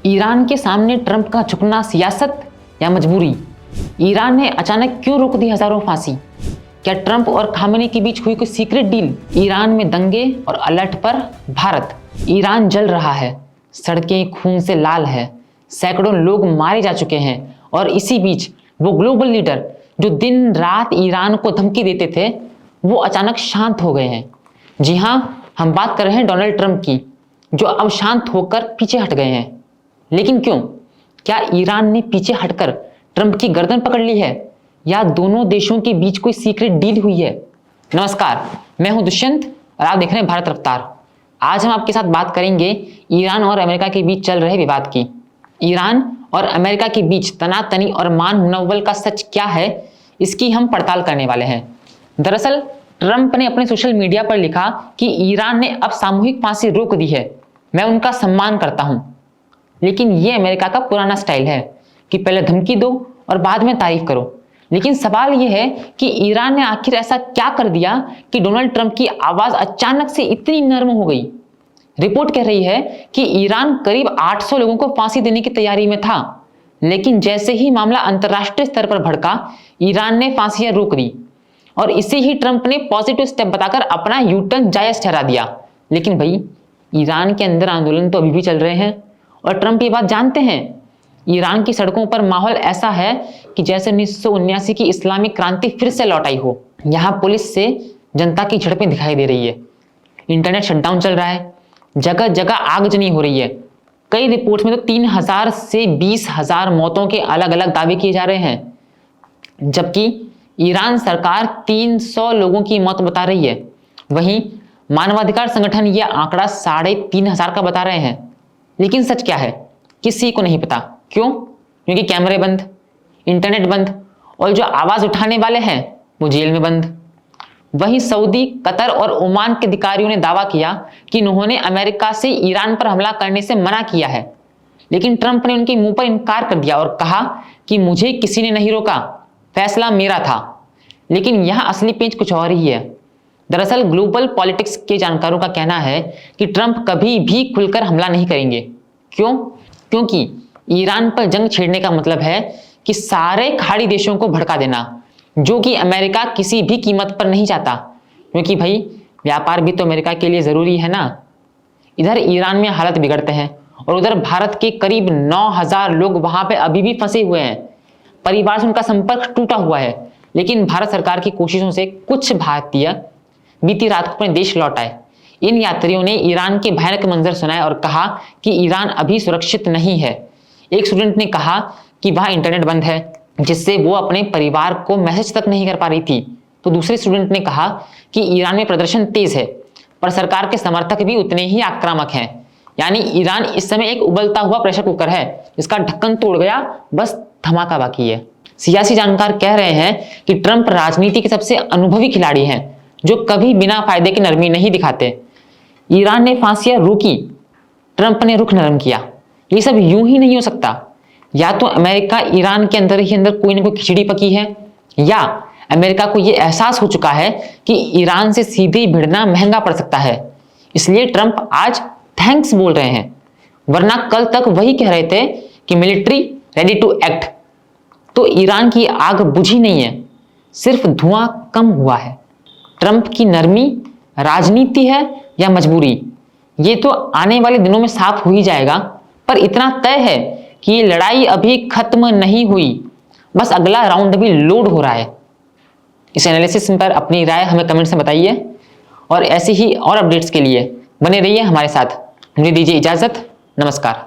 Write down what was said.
Iran के सामने Trump का झुकना सियासत या मजबूरी? ईरान ने अचानक क्यों रोक दी हजारों फांसी? क्या ट्रंप और खामेनी के बीच हुई कोई सीक्रेट डील? ईरान में दंगे और अलर्ट पर भारत। ईरान जल रहा है, सड़कें खून से लाल है, सैकड़ों लोग मारे जा चुके हैं और इसी बीच वो ग्लोबल लीडर जो दिन रात ईरान को धमकी देते थे वो अचानक शांत हो गए हैं। जी हाँ, हम बात कर रहे हैं डोनाल्ड ट्रंप की, जो अब शांत होकर पीछे हट गए हैं। लेकिन क्यों? क्या ईरान ने पीछे हटकर ट्रंप की गर्दन पकड़ ली है या दोनों देशों के बीच कोई सीक्रेट डील हुई है? नमस्कार, मैं हूं दुष्यंत और आप देख रहे हैं भारत रफ्तार। आज हम आपके साथ बात करेंगे ईरान और अमेरिका के बीच चल रहे विवाद की। ईरान और अमेरिका के बीच तनातनी और मान मुनव्वल का सच क्या है, इसकी हम पड़ताल करने वाले हैं। दरअसल ट्रंप ने अपने सोशल मीडिया पर लिखा कि ईरान ने अब सामूहिक फांसी रोक दी है। मैं उनका सम्मान करता हूं, लेकिन यह अमेरिका का पुराना स्टाइल है कि पहले धमकी दो और बाद में तारीफ करो। लेकिन सवाल यह है कि ईरान ने आखिर ऐसा क्या कर दिया कि डोनाल्ड ट्रंप की आवाज अचानक से इतनी नरम हो गई। रिपोर्ट कह रही है कि ईरान करीब 800 लोगों को फांसी देने की तैयारी में था, लेकिन जैसे ही मामला अंतर्राष्ट्रीय स्तर पर भड़का, ईरान ने फांसियां रोक दी और इसे ही ट्रंप ने पॉजिटिव स्टेप बताकर अपना यू टर्न जायज ठहरा दिया। लेकिन भाई, ईरान के अंदर आंदोलन तो अभी भी चल रहे हैं और ट्रंप ये बात जानते हैं। ईरान की सड़कों पर माहौल ऐसा है कि जैसे 1979 की इस्लामिक क्रांति फिर से लौट आई हो। यहाँ पुलिस से जनता की झड़पें दिखाई दे रही है, इंटरनेट शटडाउन चल रहा है, जगह जगह आगजनी हो रही है। कई रिपोर्ट्स में तो 3000 से 20,000 मौतों के अलग अलग दावे किए जा रहे हैं, जबकि ईरान सरकार 300 लोगों की मौत बता रही है। वहीं मानवाधिकार संगठन यह आंकड़ा 3,500 का बता रहे हैं। लेकिन सच क्या है, किसी को नहीं पता। क्यों? क्योंकि कैमरे बंद, इंटरनेट बंद और जो आवाज उठाने वाले हैं वो जेल में बंद। वहीं सऊदी, कतर और ओमान के अधिकारियों ने दावा किया कि उन्होंने अमेरिका से ईरान पर हमला करने से मना किया है, लेकिन ट्रंप ने उनके मुंह पर इनकार कर दिया और कहा कि मुझे किसी ने नहीं रोका, फैसला मेरा था। लेकिन यहां असली पेंच कुछ और ही है। दरअसल ग्लोबल पॉलिटिक्स के जानकारों का कहना है कि ट्रंप कभी भी खुलकर हमला नहीं करेंगे। क्यों? क्योंकि ईरान पर जंग छेड़ने का मतलब है कि सारे खाड़ी देशों को भड़का देना, जो कि अमेरिका किसी भी कीमत पर नहीं चाहता। क्योंकि भाई, व्यापार भी तो अमेरिका के लिए जरूरी है ना। इधर ईरान में हालत बिगड़ते हैं और उधर भारत के करीब 9,000 लोग वहां पे अभी भी फंसे हुए हैं। परिवार से उनका संपर्क टूटा हुआ है, लेकिन भारत सरकार की कोशिशों से कुछ भारतीय बीती रात को अपने देश लौट आए। इन यात्रियों ने ईरान के भयानक मंजर सुनाए और कहा कि ईरान अभी सुरक्षित नहीं है। एक स्टूडेंट ने कहा कि वहां इंटरनेट बंद है, जिससे वो अपने परिवार को मैसेज तक नहीं कर पा रही थी। तो दूसरे स्टूडेंट ने कहा कि ईरान में प्रदर्शन तेज है, पर सरकार के समर्थक भी उतने ही आक्रामक हैं। यानी ईरान इस समय एक उबलता हुआ प्रेशर कुकर है, जिसका ढक्कन तोड़ गया, बस धमाका बाकी है। सियासी जानकार कह रहे हैं कि ट्रंप राजनीति के सबसे अनुभवी खिलाड़ी हैं, जो कभी बिना फायदे की नरमी नहीं दिखाते। ईरान ने फांसियां रोकी, ट्रंप ने रुख नरम किया। ये सब यूं ही नहीं हो सकता। या तो अमेरिका ईरान के अंदर ही अंदर कोई ना कोई खिचड़ी पकी है, या अमेरिका को यह एहसास हो चुका है कि ईरान से सीधे भिड़ना महंगा पड़ सकता है। इसलिए ट्रंप आज थैंक्स बोल रहे हैं, वरना कल तक वही कह रहे थे कि मिलिट्री रेडी टू एक्ट। तो ईरान की आग बुझी नहीं है, सिर्फ धुआं कम हुआ है। ट्रंप की नरमी राजनीति है या मजबूरी, ये तो आने वाले दिनों में साफ हो ही जाएगा। पर इतना तय है कि ये लड़ाई अभी खत्म नहीं हुई, बस अगला राउंड अभी लोड हो रहा है। इस एनालिसिस पर अपनी राय हमें कमेंट्स में बताइए और ऐसे ही और अपडेट्स के लिए बने रहिए हमारे साथ। मुझे दीजिए इजाजत। नमस्कार।